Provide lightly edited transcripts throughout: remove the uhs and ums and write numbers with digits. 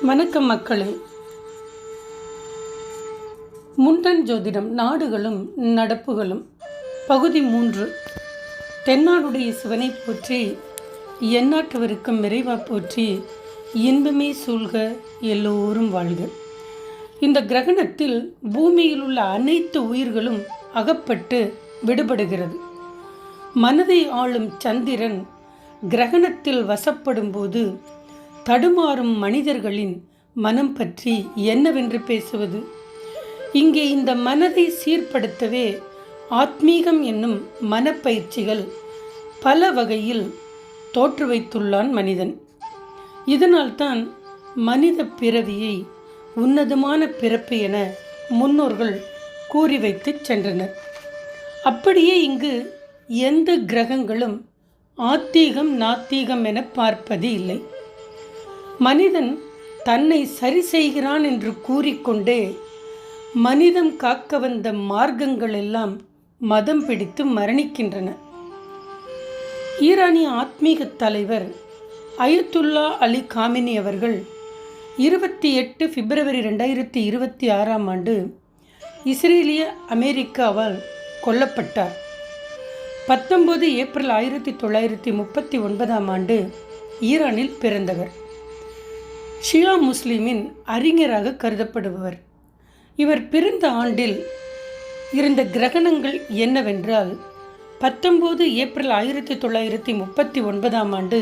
வணக்கம் மக்களே. முண்டன் ஜோதிடம் நாடுகளும் நடப்புகளும் பகுதி 3. தென்னாடுடைய சிவனை போற்றி, எந்நாட்டவருக்கும் இறைவா போற்றி, இன்பமே சூழ்க, எல்லோரும் வாழ்க. இந்த கிரகணத்தில் பூமியில் உள்ள அனைத்து உயிர்களும் அகப்பட்டு விடுபடுகிறது. மனதை ஆளும் சந்திரன் கிரகணத்தில் வசப்படும் போது தடுமாறும் மனிதர்களின் மனம் பற்றி என்னவென்று பேசுவது? இங்கே இந்த மனதை சீர்படுத்தவே ஆத்மீகம் என்னும் மனப்பயிற்சிகள் பல வகையில் தோற்று வைத்துள்ளான் மனிதன். இதனால்தான் மனித பிறவியை உன்னதமான பிறப்பு என முன்னோர்கள் கூறி வைத்து சென்றனர். அப்படியே இங்கு எந்த கிரகங்களும் ஆத்தீகம் நாத்தீகம் என பார்ப்பது இல்லை. மனிதன் தன்னை சரி செய்கிறான் என்று கூறிக்கொண்டே மனிதம் காக்க வந்த மார்க்கங்கள் எல்லாம் மதம் பிடித்து மரணிக்கின்றன. ஈரானிய ஆத்மீக தலைவர் அயத்துல்லா அலி காமினி அவர்கள் 28 பிப்ரவரி 2026 இஸ்ரேலிய அமெரிக்காவால் கொல்லப்பட்டார். 19 ஏப்ரல் 1939 ஈரானில் பிறந்தவர். ஷியா முஸ்லிமின் அறிஞராக கருதப்படுபவர். இவர் பிறந்த ஆண்டில் இருந்த கிரகணங்கள் என்னவென்றால் 19 ஏப்ரல் 1939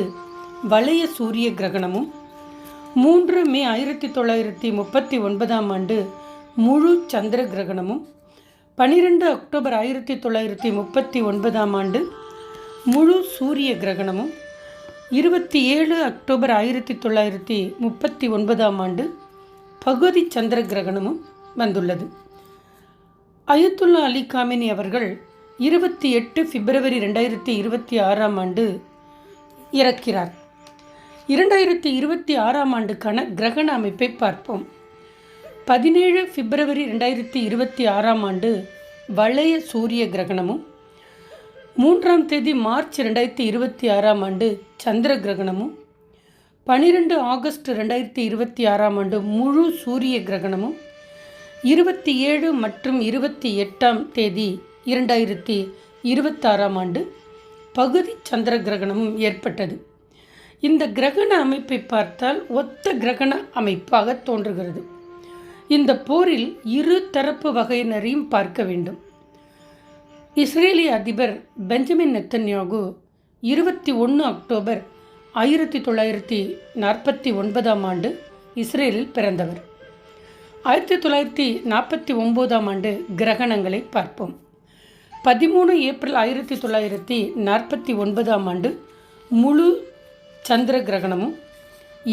வளைய சூரிய கிரகணமும், 3 மே 1939 முழு சந்திர கிரகணமும், 12 அக்டோபர் 1939 முழு சூரிய கிரகணமும், 27 அக்டோபர் 1939 பகுதி சந்திர கிரகணமும் வந்துள்ளது. அயத்துல்லா அலி காமினி அவர்கள் 28 பிப்ரவரி 2026 இறக்கிறார். 2026 கிரகண அமைப்பை பார்ப்போம். 17 பிப்ரவரி 2026 வளைய சூரிய கிரகணமும், 3ஆம் தேதி மார்ச் 2026 சந்திர கிரகணமும், 12 ஆகஸ்ட் 2026 முழு சூரிய கிரகணமும், 27 மற்றும் 28ஆம் தேதி 2026 பகுதி சந்திர கிரகணமும் ஏற்பட்டது. இந்த கிரகண அமைப்பை பார்த்தால் ஒத்த கிரகண அமைப்பாக தோன்றுகிறது. இந்த போரில் இரு தரப்பு வகையினரையும் பார்க்க வேண்டும். இஸ்ரேலிய அதிபர் பெஞ்சமின் நெத்தன்யாகு 21 அக்டோபர் 1949 இஸ்ரேலில் பிறந்தவர். 1949 கிரகணங்களை பார்ப்போம். 13 ஏப்ரல் 1949 முழு சந்திர கிரகணமும்,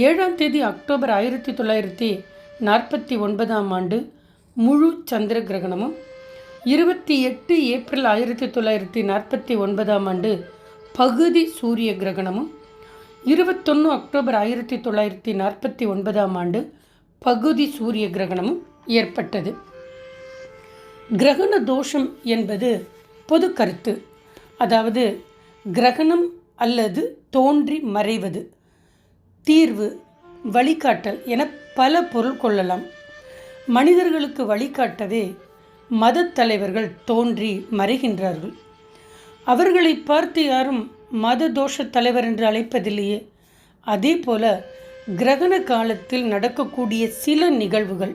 7ஆம் தேதி அக்டோபர் 1949 முழு சந்திர கிரகணமும், 28 ஏப்ரல் 1949 பகுதி சூரிய கிரகணமும், 21 அக்டோபர் 1949 பகுதி சூரிய கிரகணமும் ஏற்பட்டது. கிரகண தோஷம் என்பது பொது கருத்து. அதாவது கிரகணம் அல்லது தோன்றி மறைவது, தீர்வு, வழிகாட்டல் என பல பொருள் கொள்ளலாம். மனிதர்களுக்கு வழிகாட்டவே மத தலைவர்கள் தோன்றி மறைகின்றார்கள். அவர்களை பார்த்து யாரும் மத தோஷ தலைவர் என்று அழைப்பதில்லையே. அதே போல கிரகண காலத்தில் நடக்கக்கூடிய சில நிகழ்வுகள்,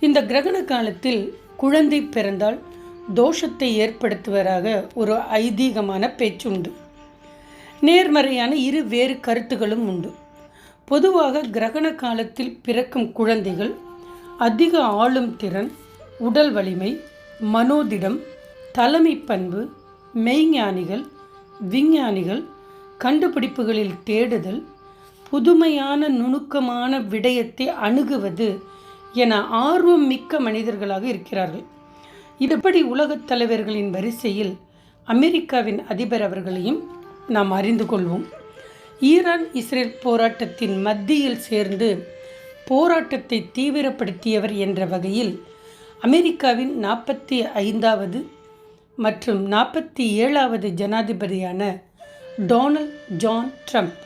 இந்த கிரகண காலத்தில் குழந்தை பிறந்தால் தோஷத்தை ஏற்படுத்துவதாக ஒரு ஐதீகமான பேச்சுண்டு. நேர்மறையான வேறு கருத்துகளும் உண்டு. பொதுவாக கிரகண காலத்தில் பிறக்கும் குழந்தைகள் அதிக ஆளும் திறன், உடல் வலிமை, மனோதிடம், தலைமை பண்பு, மெய்ஞானிகள், விஞ்ஞானிகள், கண்டுபிடிப்புகளில் தேடுதல், புதுமையான நுணுக்கமான விடயத்தை அணுகுவது என ஆர்வம் மிக்க மனிதர்களாக இருக்கிறார்கள். இதுபடி உலகத் தலைவர்களின் வரிசையில் அமெரிக்காவின் அதிபர் அவர்களையும் நாம் அறிந்து கொள்வோம். ஈரான் இஸ்ரேல் போராட்டத்தின் மத்தியில் சேர்ந்து போராட்டத்தை தீவிரப்படுத்தியவர் என்ற வகையில் அமெரிக்காவின் 45வது மற்றும் 47வது ஜனாதிபதியான டொனால்ட் ஜான் ட்ரம்ப்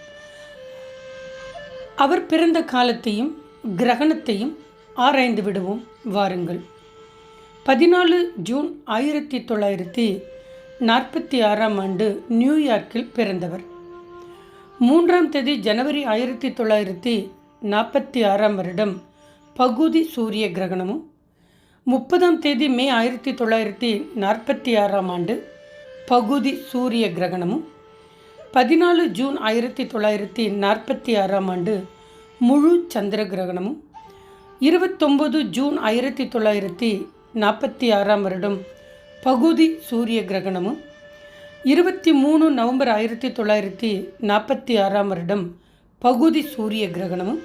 அவர் பிறந்த காலத்தையும் கிரகணத்தையும் ஆராய்ந்து விடுவோம் வாருங்கள். 14 ஜூன் 1946 ஆண்டு நியூயார்க்கில் பிறந்தவர். 3ஆம் தேதி ஜனவரி 1946 வருடம் பகுதி சூரிய கிரகணமும், 30ஆம் தேதி மே 1946 ஆண்டு பகுதி சூரிய கிரகணமும், 14 ஜூன் 1946 ஆண்டு முழு சந்திர கிரகணமும், 29 ஜூன் 1946 வருடம் பகுதி சூரிய கிரகணமும், 23 நவம்பர் 1946 வருடம் பகுதி சூரிய கிரகணமும்,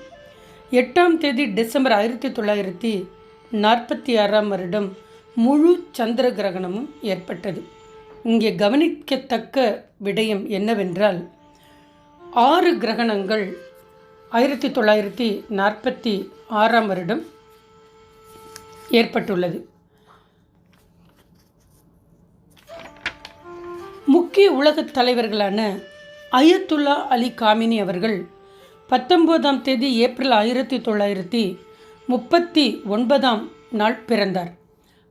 8ஆம் தேதி டிசம்பர் 1946 வருடம் முழு சந்திர கிரகணமும் ஏற்பட்டது. இங்கே கவனிக்கத்தக்க விடயம் என்னவென்றால் 6 கிரகணங்கள் 1946 வருடம் ஏற்பட்டுள்ளது. முக்கிய உலகத் தலைவர்களான அயத்துல்லா அலி காமினி அவர்கள் 19ஆம் தேதி ஏப்ரல் 1939 நாள் பிறந்தார்.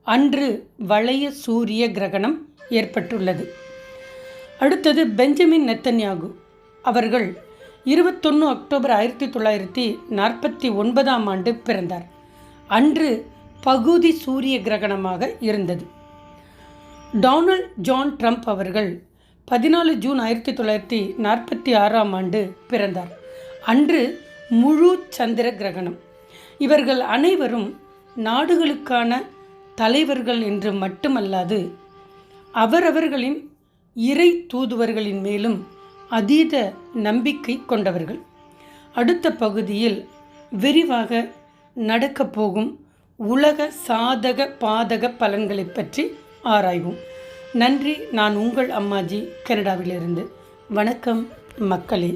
அன்று வளைய சூரிய கிரகணம் ஏற்பட்டுள்ளது. அடுத்தது பெஞ்சமின் நெத்தன்யாகு அவர்கள் 21 அக்டோபர் 1949 ஆண்டு பிறந்தார். அன்று பகுதி சூரிய கிரகணமாக இருந்தது. டொனால்ட் ஜான் ட்ரம்ப் அவர்கள் 14 ஜூன் 1946 ஆண்டு பிறந்தார். அன்று முழு சந்திர கிரகணம். இவர்கள் அனைவரும் நாடுகளுக்கான தலைவர்கள் என்று மட்டுமல்லாது அவரவர்களின் இறை தூதுவர்களின் மேலும் அதீத நம்பிக்கை கொண்டவர்கள். அடுத்த பகுதியில் விரிவாக நடக்கப் போகும் உலக சாதக பாதக பலன்களை பற்றி ஆராய்வோம். நன்றி. நான் உங்கள் அம்மாஜி, கனடாவிலிருந்து. வணக்கம் மக்களே.